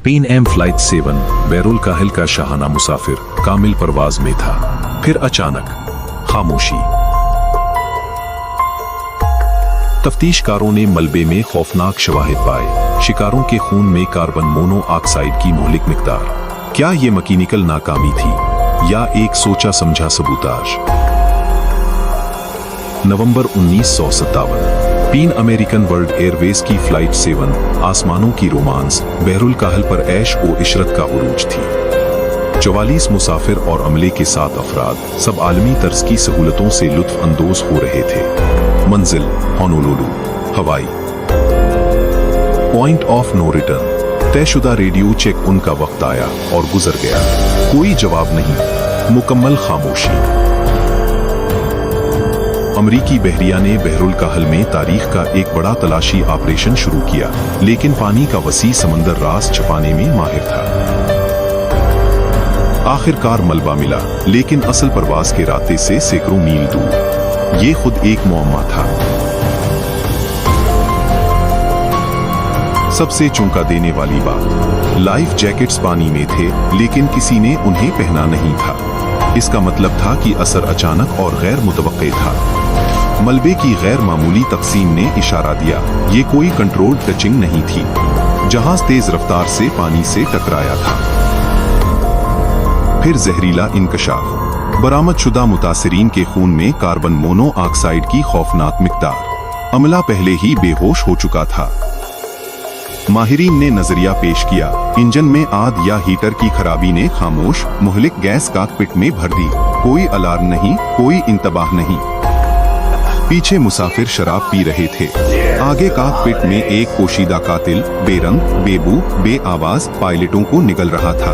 Pan Am flight 7 बहरुल काहिल का शाहाना मुसाफिर कामिल परवाज में था। फिर अचानक खामोशी। तफ्तीशकारों ने मलबे में खौफनाक शवाहिद पाए, शिकारों के खून में कार्बन मोनोऑक्साइड की मोहलिक मिकदार। क्या ये मैकेनिकल नाकामी थी या एक सोचा समझा सबूताज? नवंबर 1957 पैन अमेरिकन वर्ल्ड एयरवेज की फ्लाइट 7 आसमानों की रोमांस बहरुल काहिल पर ऐश ओ इशरत का उरूज थी। 44 मुसाफिर और अमले के 7 अफराद सब आलमी तर्ज की सहूलतों से लुत्फ अंदोज हो रहे थे। मंजिल Honolulu, Hawaii. Point of no return. तयशुदा रेडियो चेक उनका वक्त आया और गुजर गया। कोई जवाब नहीं, मुकम्मल खामोशी। अमरीकी बहरिया ने बहरुल काहिल में तारीख का एक बड़ा तलाशी ऑपरेशन शुरू किया, लेकिन पानी का वसी समंदर राज छुपाने में माहिर था। आखिरकार मलबा मिला, लेकिन असल परवाज के रास्ते से सैकड़ों मील दूर। ये खुद एक मुअम्मा था। सबसे चौंका देने वाली बात, लाइफ जैकेट्स पानी में थे, लेकिन किसी ने उन्हें पहना नहीं था। इसका मतलब था कि असर अचानक और गैर मुतवक्के था। मलबे की गैर मामूली तकसीम ने इशारा दिया, ये कोई कंट्रोल्ड टचिंग नहीं थी। जहाज तेज रफ्तार से पानी से टकराया था। फिर जहरीला इंकशाफ। बरामदशुदा मुतासिरीन के खून में कार्बन मोनोऑक्साइड की खौफनाक मिकदार। अमला पहले ही बेहोश हो चुका था। माहिरीन ने नजरिया पेश किया, इंजन में आग या हीटर की खराबी ने खामोश मुहलिक गैस कॉकपिट में भर दी। कोई अलार्म नहीं, कोई इंतबाह नहीं। पीछे मुसाफिर शराब पी रहे थे। आगे कॉकपिट में एक पोशीदा कातिल बेरंग, बेबू, बेआवाज पायलटों को निगल रहा था।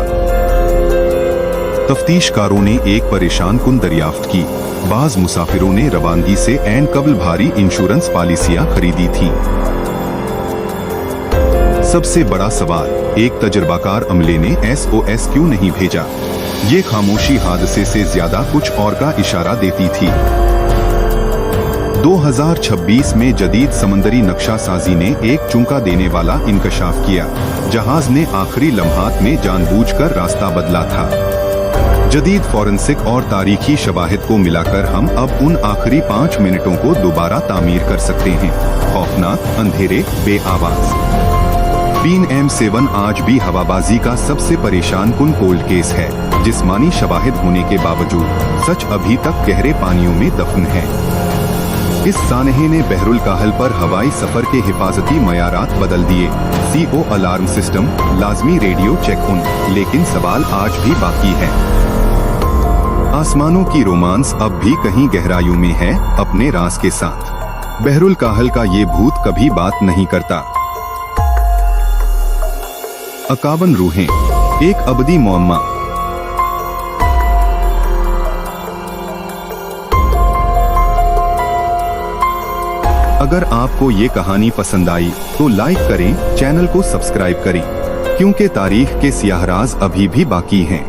तफ्तीशकारों ने एक परेशान कुन दरियाफ्त की। बाज मुसाफिरों ने रवानगी से ऐन कबल भारी इंश्योरेंस पॉलिसियां खरीदी थी। सबसे बड़ा सवाल, एक तजर्बाकार अमले ने SOS क्यों नहीं भेजा? ये खामोशी हादसे से ज्यादा कुछ और का इशारा देती थी। 2026 में जदीद समंदरी नक्शा साजी ने एक चौंका देने वाला इंकशाफ किया। जहाज ने आखिरी लम्हात में जानबूझकर रास्ता बदला था। जदीद फॉरेंसिक और तारीखी शवाहिद को मिलाकर हम अब उन आखिरी 5 मिनटों को दोबारा तामीर कर सकते हैं। खौफनाक, अंधेरे, बेआवाज। पैन एम 7 आज भी हवाबाजी का सबसे परेशान कुन कोल्ड केस है। जिस्मानी शवाहिद होने के बावजूद सच अभी तक गहरे पानियों में दफन है। इस सानहे ने बहरुल काहिल पर हवाई सफर के हिफाजती मयारात बदल दिए। CO अलार्म सिस्टम, लाजमी रेडियो चेक उन, लेकिन सवाल आज भी बाकी है। आसमानों की रोमांस अब भी कहीं गहराइयों में है, अपने राज के साथ। बहरुल काहिल का ये भूत कभी बात नहीं करता। 51 रूहें, एक अबदी मुअम्मा। अगर आपको ये कहानी पसंद आई तो लाइक करें, चैनल को सब्सक्राइब करें, क्योंकि तारीख के सियाहराज अभी भी बाकी हैं।